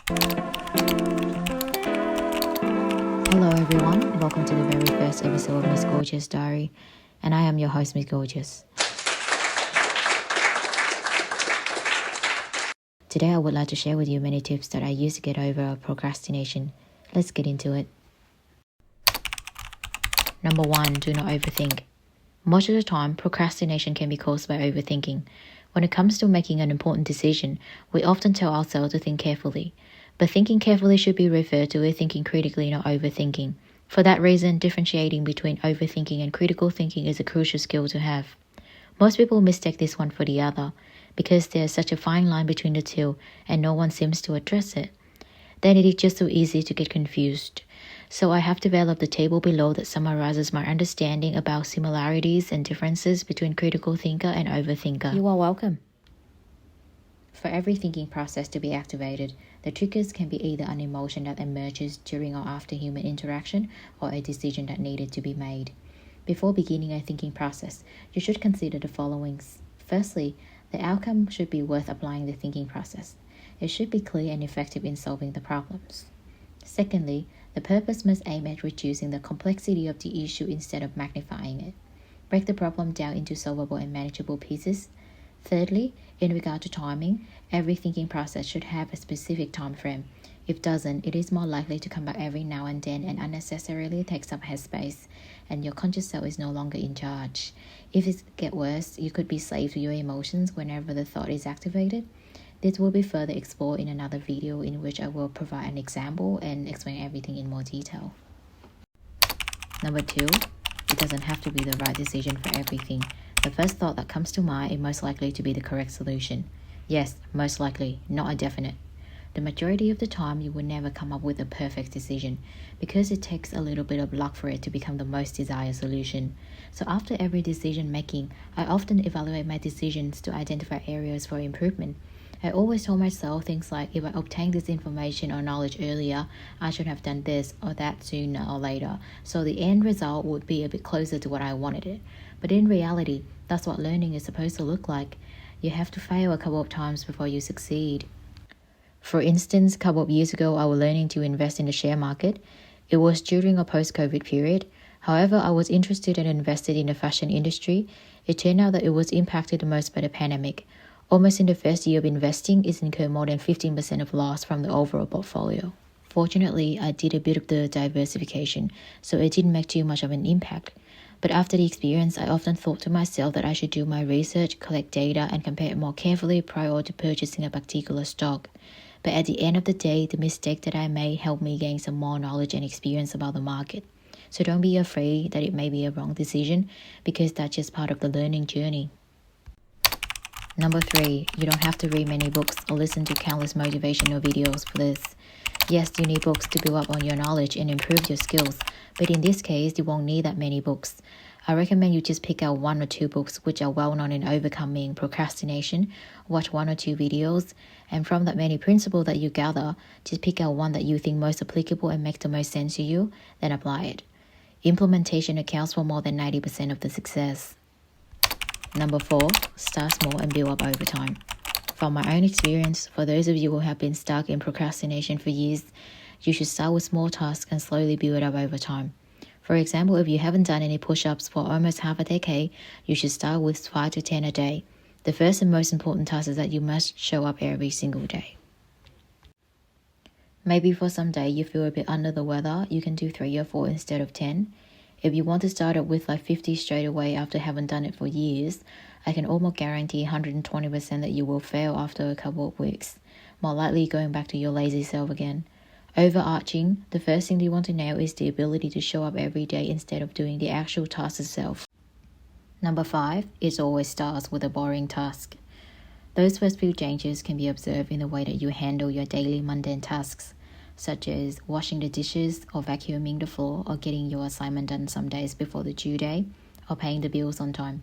Hello everyone, welcome to the very first episode of Miss Gorgeous Diary, and I am your host, Miss Gorgeous. Today I would like to share with you many tips that I use to get over procrastination. Let's get into it. Number 1, do not overthink. Most of the time, procrastination can be caused by overthinking. When it comes to making an important decision, we often tell ourselves to think carefully. But thinking carefully should be referred to as thinking critically, not overthinking. For that reason, differentiating between overthinking and critical thinking is a crucial skill to have. Most people mistake this one for the other, because there's such a fine line between the two and no one seems to address it. Then it is just so easy to get confused. So I have developed a table below that summarizes my understanding about similarities and differences between critical thinker and overthinker. You are welcome. For every thinking process to be activated, the triggers can be either an emotion that emerges during or after human interaction or a decision that needed to be made. Before beginning a thinking process, you should consider the following. Firstly, the outcome should be worth applying the thinking process. It should be clear and effective in solving the problems. Secondly, the purpose must aim at reducing the complexity of the issue instead of magnifying it. Break the problem down into solvable and manageable pieces. Thirdly, in regard to timing, every thinking process should have a specific time frame. If it doesn't, it is more likely to come back every now and then and unnecessarily takes up headspace, and your conscious self is no longer in charge. If it gets worse, you could be slave to your emotions whenever the thought is activated. This will be further explored in another video in which I will provide an example and explain everything in more detail. Number 2, it doesn't have to be the right decision for everything. The first thought that comes to mind is most likely to be the correct solution. Yes, most likely, not a definite. The majority of the time, you will never come up with a perfect decision because it takes a little bit of luck for it to become the most desired solution. So after every decision making, I often evaluate my decisions to identify areas for improvement. I always tell myself things like, if I obtained this information or knowledge earlier, I should have done this or that sooner or later, so the end result would be a bit closer to what I wanted it. But in reality, that's what learning is supposed to look like. You have to fail a couple of times before you succeed. For instance, a couple of years ago, I was learning to invest in the share market. It was during a post-COVID period. However, I was interested and invested in the fashion industry. It turned out that it was impacted the most by the pandemic. Almost in the first year of investing, it incurred more than 15% of loss from the overall portfolio. Fortunately, I did a bit of the diversification, so it didn't make too much of an impact. But after the experience, I often thought to myself that I should do my research, collect data, and compare it more carefully prior to purchasing a particular stock. But at the end of the day, the mistake that I made helped me gain some more knowledge and experience about the market. So don't be afraid that it may be a wrong decision, because that's just part of the learning journey. Number 3, you don't have to read many books or listen to countless motivational videos for this. Yes, you need books to build up on your knowledge and improve your skills, but in this case, you won't need that many books. I recommend you just pick out 1 or 2 books which are well known in overcoming procrastination, watch 1 or 2 videos, and from that many principles that you gather, just pick out one that you think most applicable and makes the most sense to you, then apply it. Implementation accounts for more than 90% of the success. Number 4, start small and build up over time. From my own experience, for those of you who have been stuck in procrastination for years, you should start with small tasks and slowly build it up over time. For example, if you haven't done any push-ups for almost half a decade, you should start with 5 to 10 a day. The first and most important task is that you must show up every single day. Maybe for some day you feel a bit under the weather, you can do 3 or 4 instead of 10. If you want to start it with like 50 straight away after having done it for years, I can almost guarantee 120% that you will fail after a couple of weeks, more likely going back to your lazy self again. Overarching, the first thing you want to nail is the ability to show up every day instead of doing the actual task itself. Number 5, it always starts with a boring task. Those first few changes can be observed in the way that you handle your daily mundane tasks, such as washing the dishes or vacuuming the floor or getting your assignment done some days before the due date or paying the bills on time.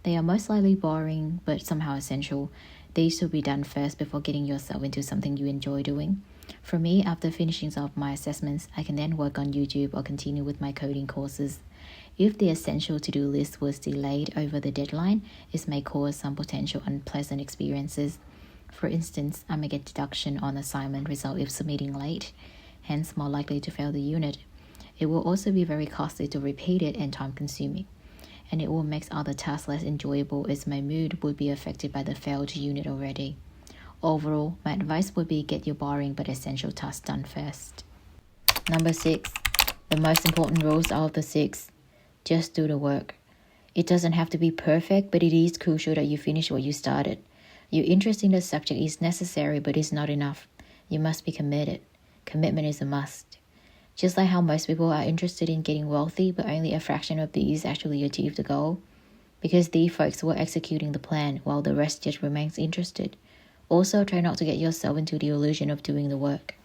They are most likely boring but somehow essential. These should be done first before getting yourself into something you enjoy doing. For me, after finishing off my assessments, I can then work on YouTube or continue with my coding courses. If the essential to-do list was delayed over the deadline, it may cause some potential unpleasant experiences. For instance, I may get deduction on assignment result if submitting late, hence more likely to fail the unit. It will also be very costly to repeat it and time-consuming, and it will make other tasks less enjoyable as my mood would be affected by the failed unit already. Overall, my advice would be get your boring but essential tasks done first. Number 6. The most important rules out of the 6. Just do the work. It doesn't have to be perfect, but it is crucial that you finish what you started. Your interest in the subject is necessary, but it's not enough. You must be committed. Commitment is a must. Just like how most people are interested in getting wealthy, but only a fraction of these actually achieve the goal. Because these folks were executing the plan, while the rest just remains interested. Also, try not to get yourself into the illusion of doing the work.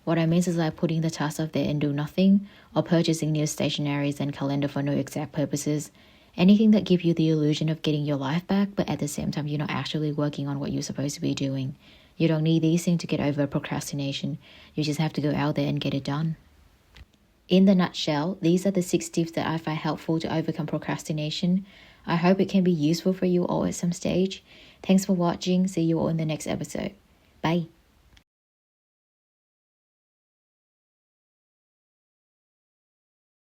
What I mean is like putting the task up there and do nothing, or purchasing new stationaries and calendar for no exact purposes. Anything that gives you the illusion of getting your life back, but at the same time you're not actually working on what you're supposed to be doing. You don't need these things to get over procrastination. You just have to go out there and get it done. In the nutshell, these are the 6 tips that I find helpful to overcome procrastination. I hope it can be useful for you all at some stage. Thanks for watching. See you all in the next episode. Bye.